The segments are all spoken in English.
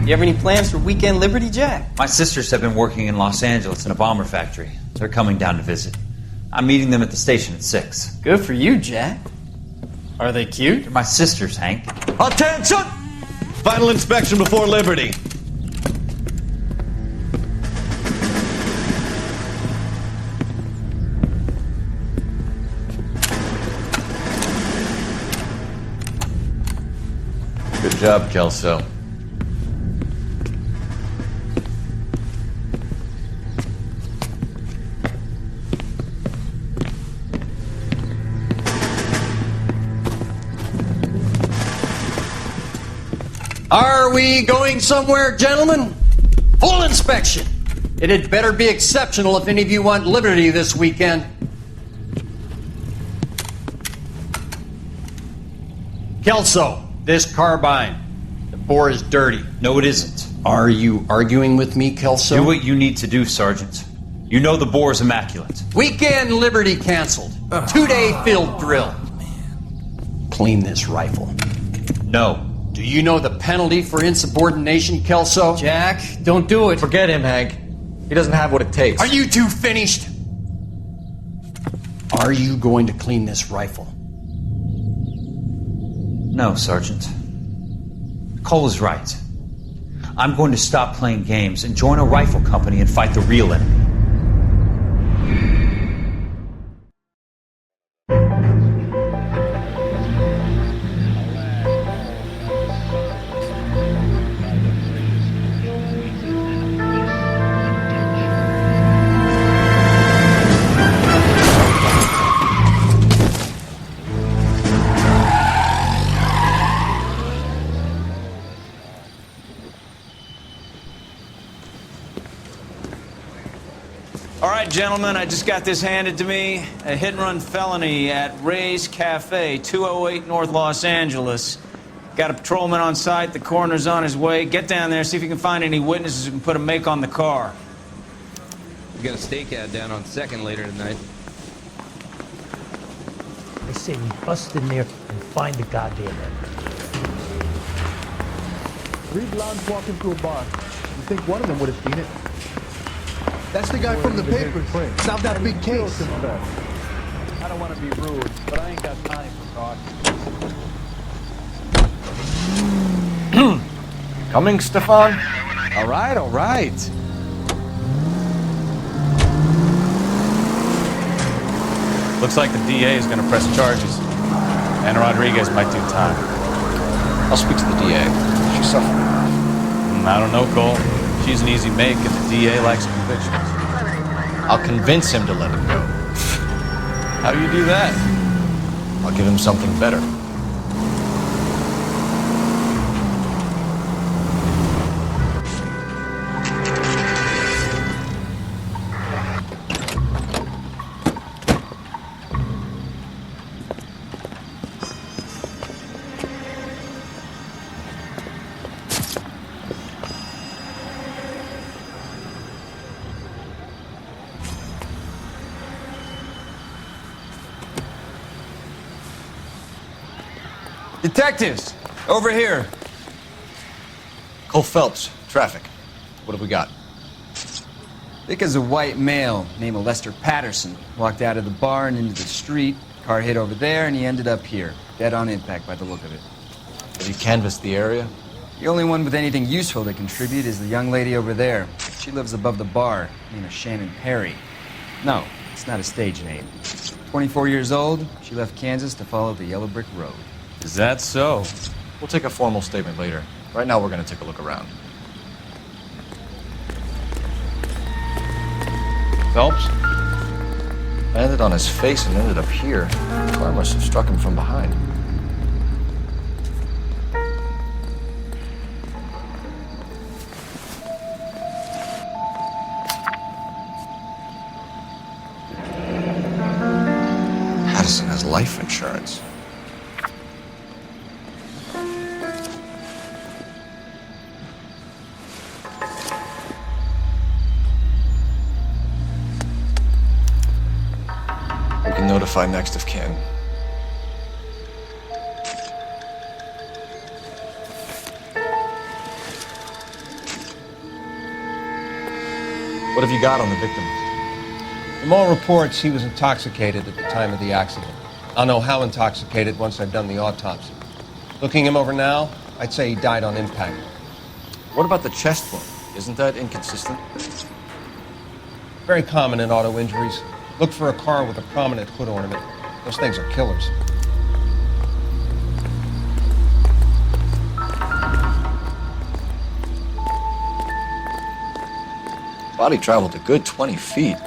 You have any plans for Weekend Liberty, Jack? My sisters have been working in Los Angeles in a bomber factory. They're coming down to visit. I'm meeting them at the station at 6. Good for you, Jack. Are they cute? They're my sisters, Hank. Attention! Final inspection before Liberty. Good job, Kelso. Are we going somewhere, gentlemen? Full inspection. It had better be exceptional if any of you want liberty this weekend. Kelso, this carbine. The bore is dirty. No, it isn't. Are you arguing with me, Kelso? Do what you need to do, Sergeant. You know the bore is immaculate. Weekend liberty canceled. 2-day field drill. Clean this rifle. No. Do you know the penalty for insubordination, Kelso? Jack, don't do it. Forget him, Hank. He doesn't have what it takes. Are you two finished? Are you going to clean this rifle? No, Sergeant. Cole is right. I'm going to stop playing games and join a rifle company and fight the real enemy. All right, gentlemen, I just got this handed to me. A hit-and-run felony at Ray's Cafe, 208 North Los Angeles. Got a patrolman on site. The coroner's on his way. Get down there, see if you can find any witnesses who can put a make on the car. We got a stakeout down on 2nd later tonight. I say we bust in there and find the goddamn end. 3 blondes walk into a bar. You think one of them would have seen it? That's the guy from the papers. Solved that big case. I don't want to be rude, but I ain't got time for talk. Coming, Stefan? All right, all right. Looks like the DA is going to press charges. And Rodriguez might do time. I'll speak to the DA. She's suffering. I don't know, Cole. She's an easy make, and the DA likes convictions. I'll convince him to let him go. How do you do that? I'll give him something better. Detectives, over here. Cole Phelps, traffic. What have we got? Thick as a white male named Lester Patterson walked out of the bar and into the street. Car hit over there, and he ended up here, dead on impact by the look of it. Have you canvassed the area? The only one with anything useful to contribute is the young lady over there. She lives above the bar, name is Shannon Perry. No, it's not a stage name. 24 years old, she left Kansas to follow the Yellow Brick Road. Is that so? We'll take a formal statement later. Right now, we're going to take a look around. Phelps? Landed on his face and ended up here. The car must have struck him from behind. Patterson has life insurance. We can notify next of kin. What have you got on the victim? From all reports, he was intoxicated at the time of the accident. I'll know how intoxicated once I've done the autopsy. Looking him over now, I'd say he died on impact. What about the chest wound? Isn't that inconsistent? Very common in auto injuries. Look for a car with a prominent hood ornament. Those things are killers. Body traveled a good 20 feet.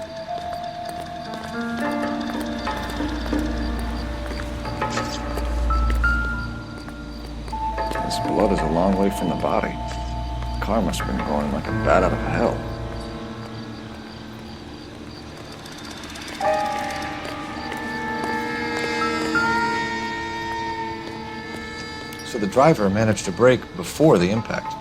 This blood is a long way from the body. The car must have been going like a bat out of hell. So the driver managed to brake before the impact.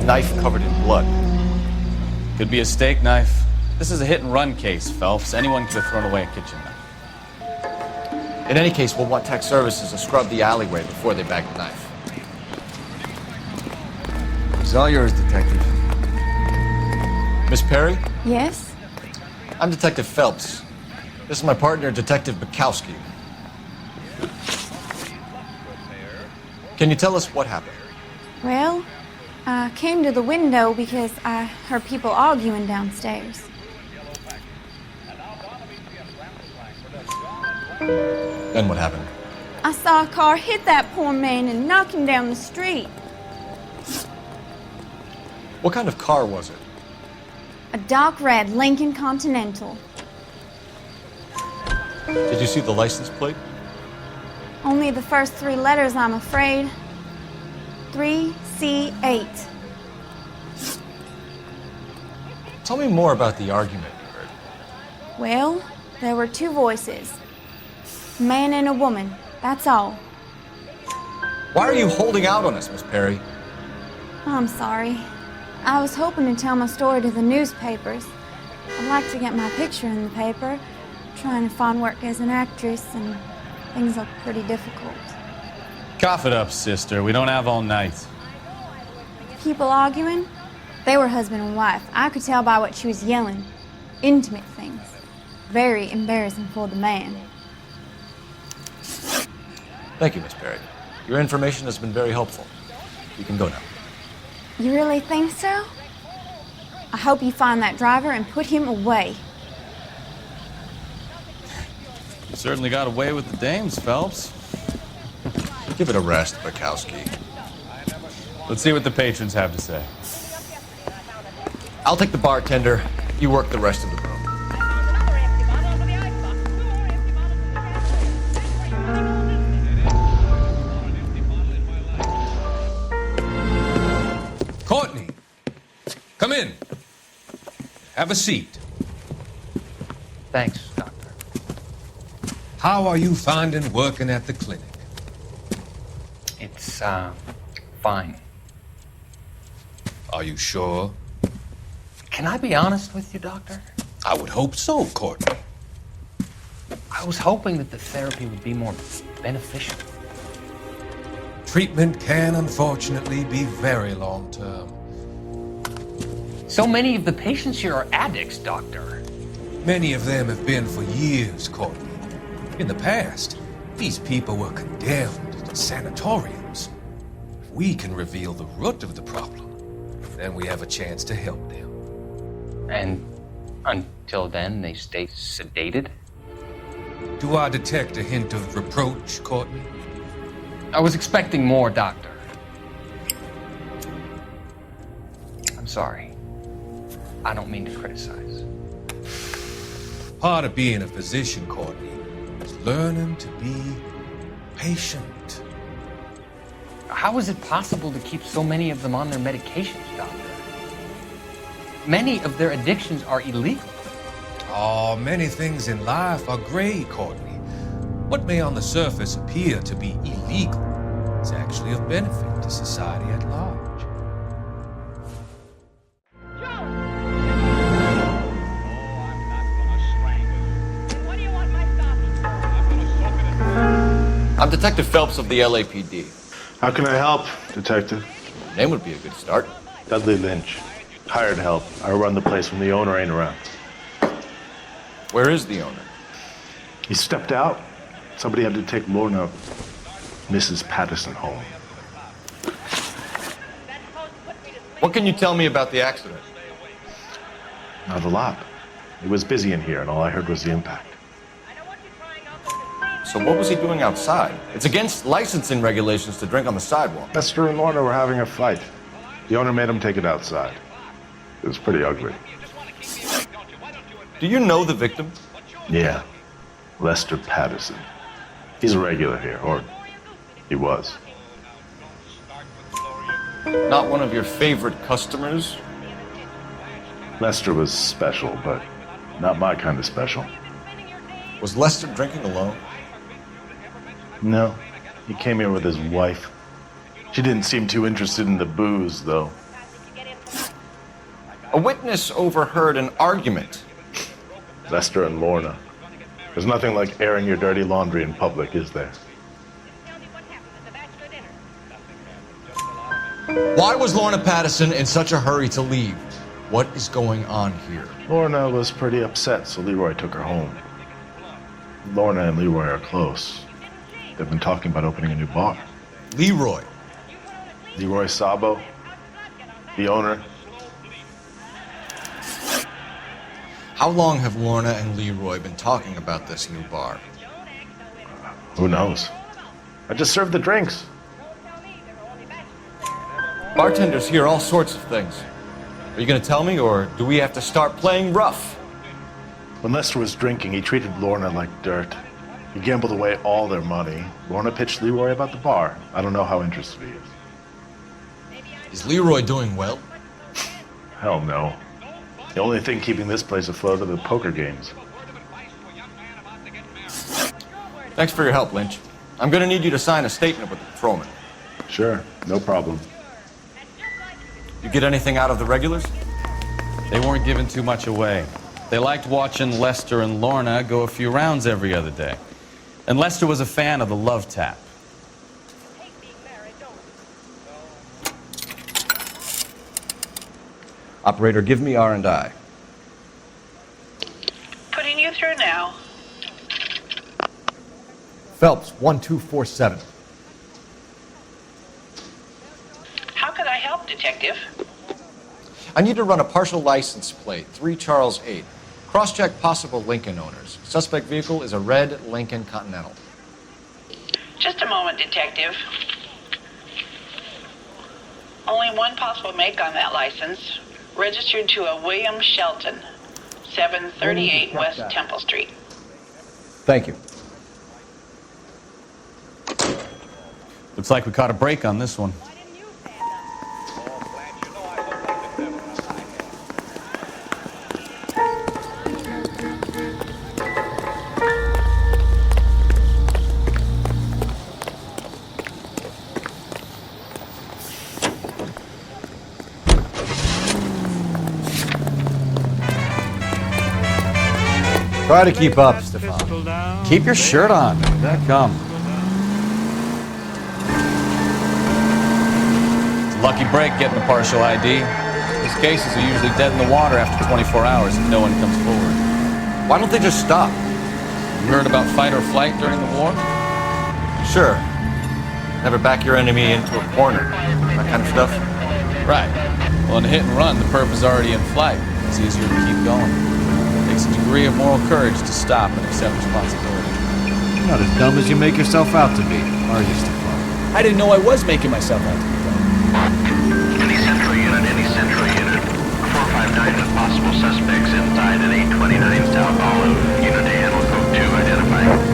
Knife covered in blood. Could be a steak knife. This is a hit-and-run case, Phelps. Anyone could have thrown away a kitchen knife. In any case, we'll want tech services to scrub the alleyway before they bag the knife. It's all yours, Detective. Miss Perry? Yes? I'm Detective Phelps. This is my partner, Detective Bukowski. Can you tell us what happened? Well, I came to the window because I heard people arguing downstairs. Then what happened? I saw a car hit that poor man and knock him down the street. What kind of car was it? A dark red Lincoln Continental. Did you see the license plate? Only the first 3 letters, I'm afraid. 3C8. Tell me more about the argument you heard. Well, there were 2 voices. A man and a woman, that's all. Why are you holding out on us, Miss Perry? I'm sorry. I was hoping to tell my story to the newspapers. I'd like to get my picture in the paper. Trying to find work as an actress, and things look pretty difficult. Cough it up, sister. We don't have all night. People arguing? They were husband and wife. I could tell by what she was yelling. Intimate things. Very embarrassing for the man. Thank you, Miss Perry. Your information has been very helpful. You can go now. You really think so? I hope you find that driver and put him away. You certainly got away with the dames, Phelps. Give it a rest, Bukowski. Let's see what the patrons have to say. I'll take the bartender. You work the rest of the room. Courtney, come in. Have a seat. Thanks, Doctor. How are you finding working at the clinic? It's, fine. Are you sure? Can I be honest with you, Doctor? I would hope so, Courtney. I was hoping that the therapy would be more beneficial. Treatment can, unfortunately, be very long-term. So many of the patients here are addicts, Doctor. Many of them have been for years, Courtney. In the past, these people were condemned to sanatoriums. If we can reveal the root of the problem, then we have a chance to help them. And until then, they stay sedated? Do I detect a hint of reproach, Courtney? I was expecting more, Doctor. I'm sorry. I don't mean to criticize. Part of being a physician, Courtney, is learning to be patient. How is it possible to keep so many of them on their medications, Doctor? Many of their addictions are illegal. Oh, many things in life are gray, Courtney. What may on the surface appear to be illegal is actually of benefit to society at large. I'm Detective Phelps of the LAPD. How can I help, Detective? Name would be a good start. Dudley Lynch. Hired help. I run the place when the owner ain't around. Where is the owner? He stepped out. Somebody had to take Lorna, Mrs. Patterson, home. What can you tell me about the accident? Not a lot. It was busy in here, and all I heard was the impact. So what was he doing outside? It's against licensing regulations to drink on the sidewalk. Lester and Lorna were having a fight. The owner made him take it outside. It was pretty ugly. Do you know the victim? Yeah. Lester Patterson. He's a regular here, or he was. Not one of your favorite customers? Lester was special, but not my kind of special. Was Lester drinking alone? No. He came here with his wife. She didn't seem too interested in the booze, though. A witness overheard an argument. Lester and Lorna. There's nothing like airing your dirty laundry in public, is there? Why was Lorna Patterson in such a hurry to leave? What is going on here? Lorna was pretty upset, so Leroy took her home. Lorna and Leroy are close. They've been talking about opening a new bar. Leroy? Leroy Sabo, the owner. How long have Lorna and Leroy been talking about this new bar? Who knows? I just served the drinks. Bartenders hear all sorts of things. Are you going to tell me, or do we have to start playing rough? When Lester was drinking, he treated Lorna like dirt. He gambled away all their money. Lorna pitched Leroy about the bar. I don't know how interested he is. Is Leroy doing well? Hell no. The only thing keeping this place afloat are the poker games. Thanks for your help, Lynch. I'm going to need you to sign a statement with the patrolman. Sure, no problem. You get anything out of the regulars? They weren't giving too much away. They liked watching Lester and Lorna go a few rounds every other day. And Lester was a fan of the love tap. Operator, give me R&I. Putting you through now. Phelps, 1247. How could I help, Detective? I need to run a partial license plate, 3 Charles 8. Cross-check possible Lincoln owners. Suspect vehicle is a red Lincoln Continental. Just a moment, Detective. Only one possible make on that license. Registered to a William Shelton, 738 West Temple Street. Thank you. Looks like we caught a break on this one. Try to keep up, Stefan. Keep your shirt on. Come. It's a lucky break getting a partial ID. These cases are usually dead in the water after 24 hours if no one comes forward. Why don't they just stop? You heard about fight or flight during the war? Sure. Never back your enemy into a corner. That kind of stuff. Right. Well, in a hit and run, the perp is already in flight. It's easier to keep going. It takes a degree of moral courage to stop and accept responsibility. You're not as dumb as you make yourself out to be, are you, Stefan? I didn't know I was making myself out to be dumb. Any central unit, 459 with possible suspects inside at 829 South Olive. Unit to handle code 2 identifying.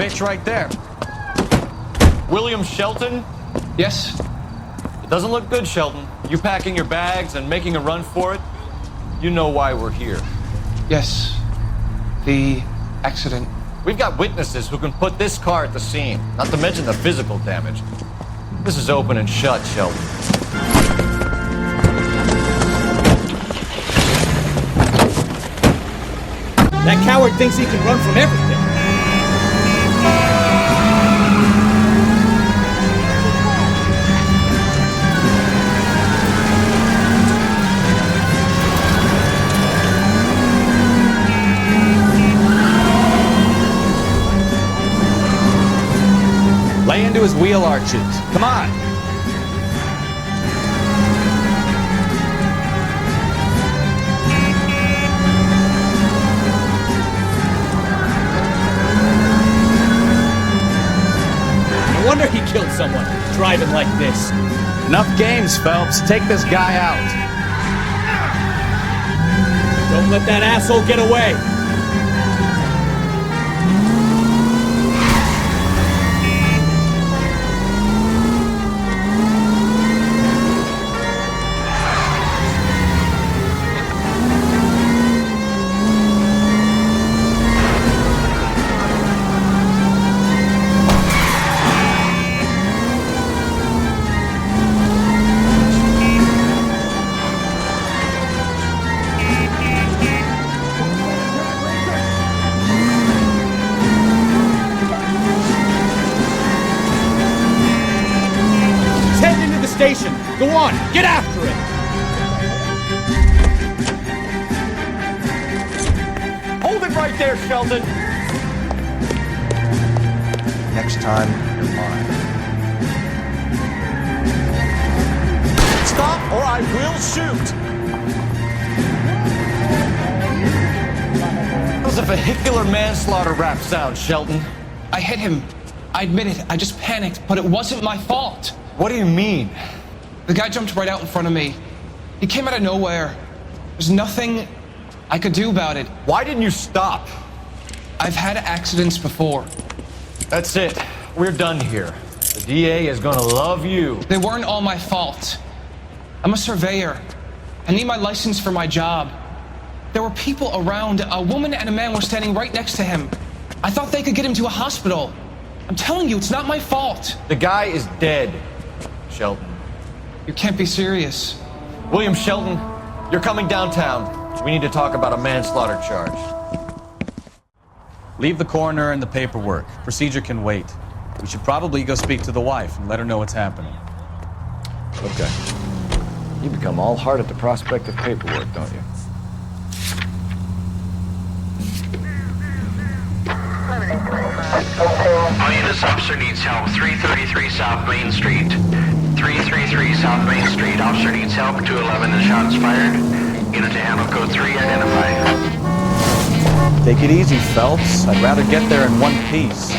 bitch right there. William Shelton? Yes? It doesn't look good, Shelton. You packing your bags and making a run for it? You know why we're here. Yes. The accident. We've got witnesses who can put this car at the scene, not to mention the physical damage. This is open and shut, Shelton. That coward thinks he can run from everything. Lay into his wheel arches. Come on. No wonder he killed someone, driving like this. Enough games, Phelps. Take this guy out. Don't let that asshole get away. Station. Go on, get after it! Hold it right there, Shelton! Next time, you're mine. Stop or I will shoot! That was a vehicular manslaughter rap sound, Shelton. I hit him. I admit it. I just panicked, but it wasn't my fault. What do you mean? The guy jumped right out in front of me. He came out of nowhere. There's nothing I could do about it. Why didn't you stop? I've had accidents before. That's it. We're done here. The DA is gonna love you. They weren't all my fault. I'm a surveyor. I need my license for my job. There were people around. A woman and a man were standing right next to him. I thought they could get him to a hospital. I'm telling you, it's not my fault. The guy is dead, Shelton. You can't be serious. William Shelton, you're coming downtown. We need to talk about a manslaughter charge. Leave the coroner and the paperwork. Procedure can wait. We should probably go speak to the wife and let her know what's happening. Okay. You become all heart at the prospect of paperwork, don't you? All units, officer needs help. 333 South Main Street. 333 South Main Street. Officer needs help. 211 and shots fired. Unit to handle code 3, identify. Take it easy, Phelps. I'd rather get there in one piece.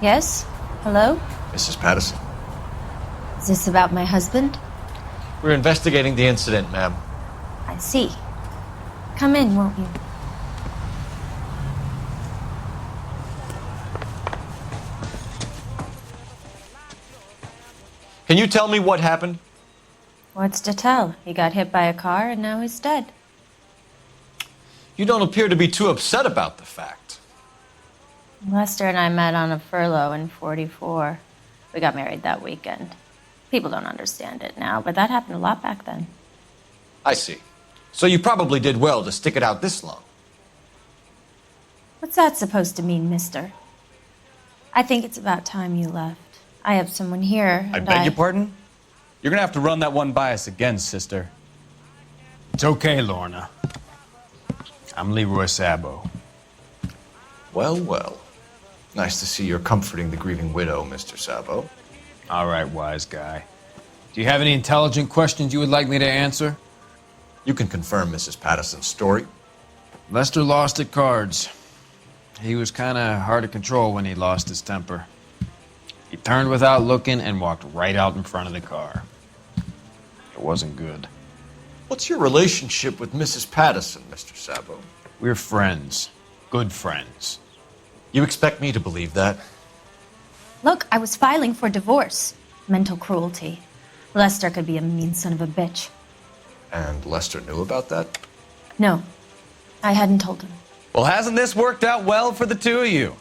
Yes? Hello? Mrs. Patterson. Is this about my husband? We're investigating the incident, ma'am. I see. Come in, won't you? Can you tell me what happened? What's to tell? He got hit by a car and now he's dead. You don't appear to be too upset about the fact. Lester and I met on a furlough in '44. We got married that weekend. People don't understand it now, but that happened a lot back then. I see. So you probably did well to stick it out this long. What's that supposed to mean, mister? I think it's about time you left. I have someone here, I and beg your pardon? You're gonna have to run that one by us again, sister. It's okay, Lorna. I'm Leroy Sabo. Well, well. Nice to see you're comforting the grieving widow, Mr. Sabo. All right, wise guy. Do you have any intelligent questions you would like me to answer? You can confirm Mrs. Patterson's story. Lester lost at cards. He was kind of hard to control when he lost his temper. He turned without looking and walked right out in front of the car. It wasn't good. What's your relationship with Mrs. Patterson, Mr. Sabo? We're friends. Good friends. You expect me to believe that? Look, I was filing for divorce. Mental cruelty. Lester could be a mean son of a bitch. And Lester knew about that? No, I hadn't told him. Well, hasn't this worked out well for the two of you?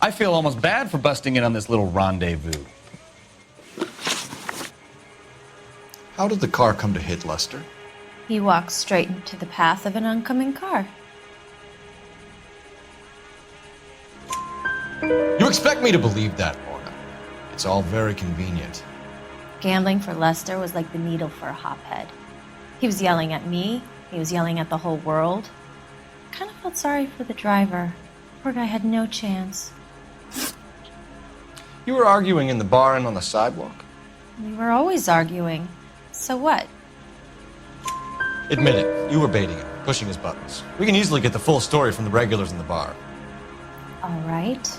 I feel almost bad for busting in on this little rendezvous. How did the car come to hit Lester? He walked straight into the path of an oncoming car. You expect me to believe that, Lorna? It's all very convenient. Gambling for Lester was like the needle for a hophead. He was yelling at me. He was yelling at the whole world. I kind of felt sorry for the driver. Poor guy had no chance. You were arguing in the bar and on the sidewalk? We were always arguing. So what? Admit it, you were baiting him, pushing his buttons. We can easily get the full story from the regulars in the bar. All right.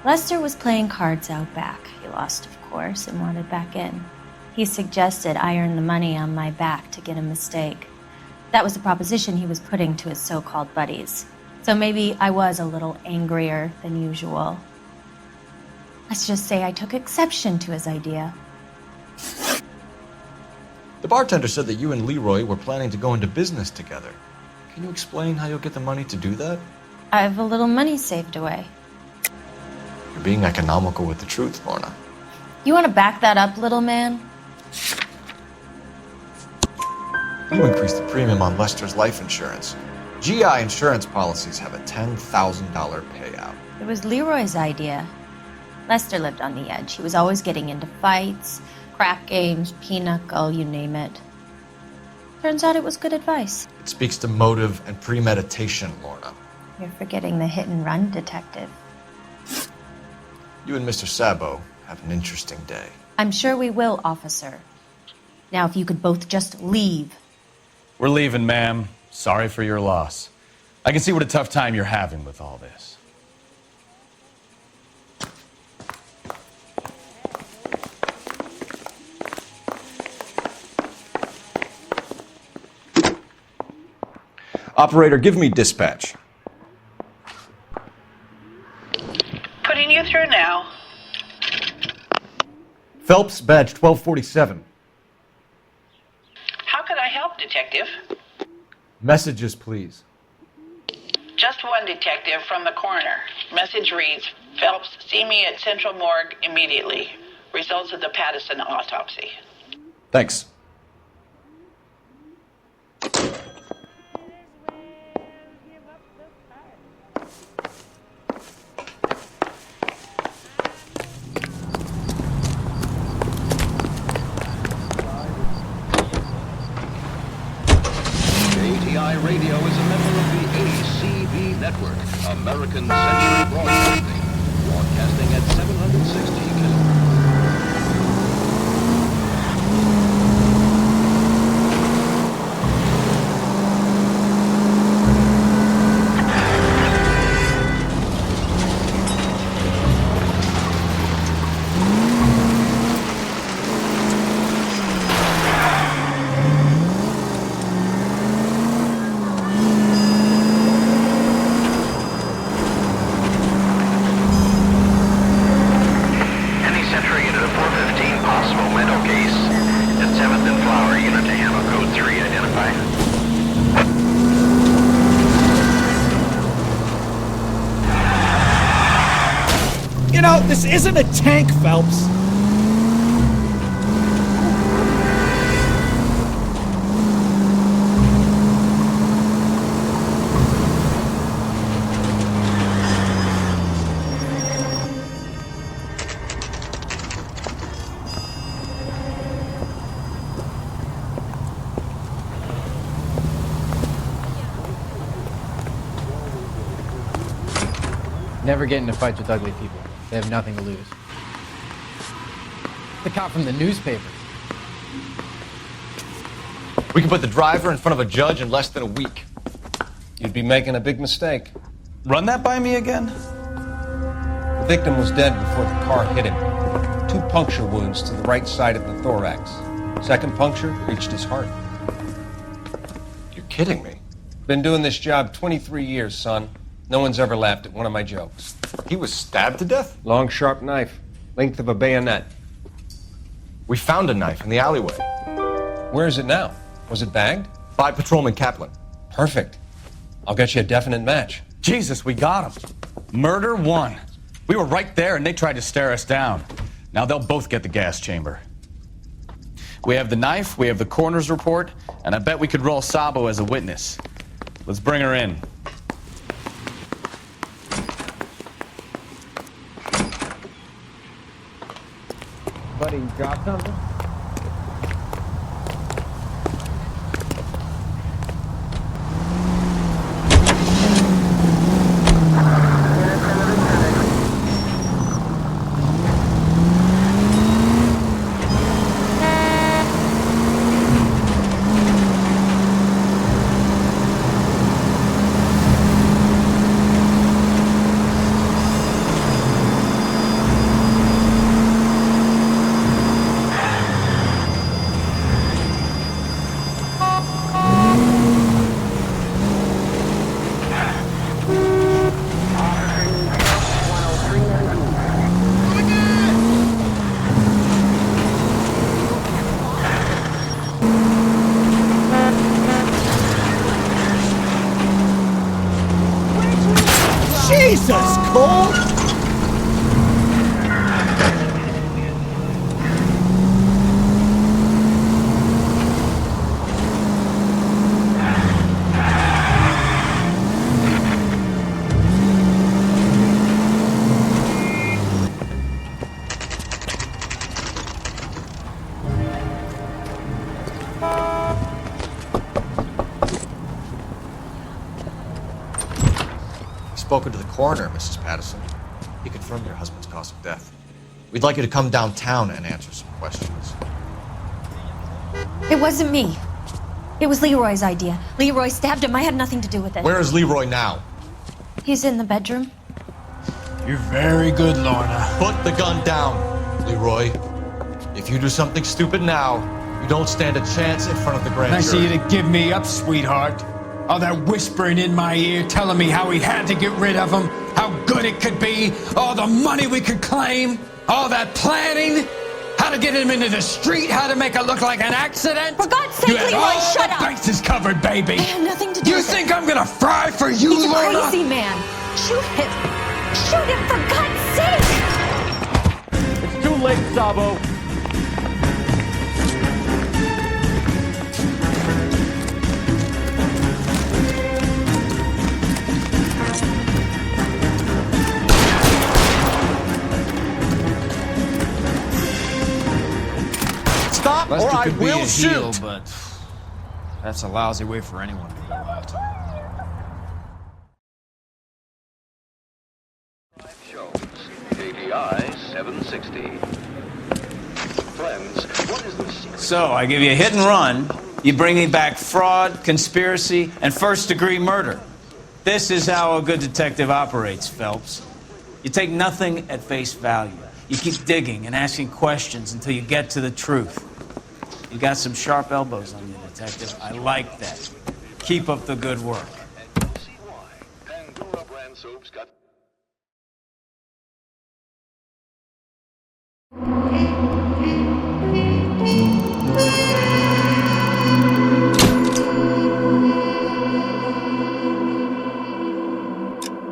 Lester was playing cards out back. He lost, of course, and wanted back in. He suggested I earn the money on my back to get a mistake. That was the proposition he was putting to his so-called buddies. So maybe I was a little angrier than usual. Let's just say I took exception to his idea. The bartender said that you and Leroy were planning to go into business together. Can you explain how you'll get the money to do that? I have a little money saved away. You're being economical with the truth, Lorna. You want to back that up, little man? You increased the premium on Lester's life insurance. GI insurance policies have a $10,000 payout. It was Leroy's idea. Lester lived on the edge. He was always getting into fights, crack games, pinochle, you name it. Turns out it was good advice. It speaks to motive and premeditation, Lorna. You're forgetting the hit-and-run detective. You and Mr. Sabo have an interesting day. I'm sure we will, officer. Now, if you could both just leave. We're leaving, ma'am. Sorry for your loss. I can see what a tough time you're having with all this. Operator, give me dispatch. Putting you through now. Phelps, badge 1247. How can I help, Detective? Messages, please. Just one detective from the coroner. Message reads, Phelps, see me at Central Morgue immediately. Results of the Patterson autopsy. Thanks. ATI Radio is a member of the ACB network, American Century Broadcasting, broadcasting at 760 kilohertz. You know, this isn't a tank, Phelps. Never get into fights with ugly people. They have nothing to lose. The cop from the newspaper. We can put the driver in front of a judge in less than a week. You'd be making a big mistake. Run that by me again? The victim was dead before the car hit him. 2 puncture wounds to the right side of the thorax. Second puncture reached his heart. You're kidding me. Been doing this job 23 years, son. No one's ever laughed at one of my jokes. He was stabbed to death? Long, sharp knife. Length of a bayonet. We found a knife in the alleyway. Where is it now? Was it bagged? By Patrolman Kaplan. Perfect. I'll get you a definite match. Jesus, we got him. Murder 1. We were right there and they tried to stare us down. Now they'll both get the gas chamber. We have the knife, we have the coroner's report, and I bet we could roll Sabo as a witness. Let's bring her in. Buddy, drop something? Jesus, Cole! Spoken to the coroner, Mrs. Patterson. He confirmed your husband's cause of death. We'd like you to come downtown and answer some questions. It wasn't me. It was Leroy's idea. Leroy stabbed him. I had nothing to do with it. Where is Leroy now? He's in the bedroom. You're very good, Lorna. Put the gun down, Leroy. If you do something stupid now, you don't stand a chance in front of the grand Nice jury. of you to give me up, sweetheart. All that whispering in my ear telling me how we had to get rid of him, how good it could be, all the money we could claim, all that planning, how to get him into the street, how to make it look like an accident. For God's sake, You had Leroy, all shut the up! bases covered, baby. I had nothing to do You with think it. I'm gonna fry for you, He's a Lorna? crazy man. Shoot him. Shoot him, for God's sake! It's too late, Sabo. Stop, or I will shoot! But that's a lousy way for anyone to go out. KPI 760. Friends, what is the secret? So, I give you a hit and run. You bring me back fraud, conspiracy, and first-degree murder. This is how a good detective operates, Phelps. You take nothing at face value. You keep digging and asking questions until you get to the truth. You got some sharp elbows on you, detective. I like that. Keep up the good work. See why. Pandora brand soaps got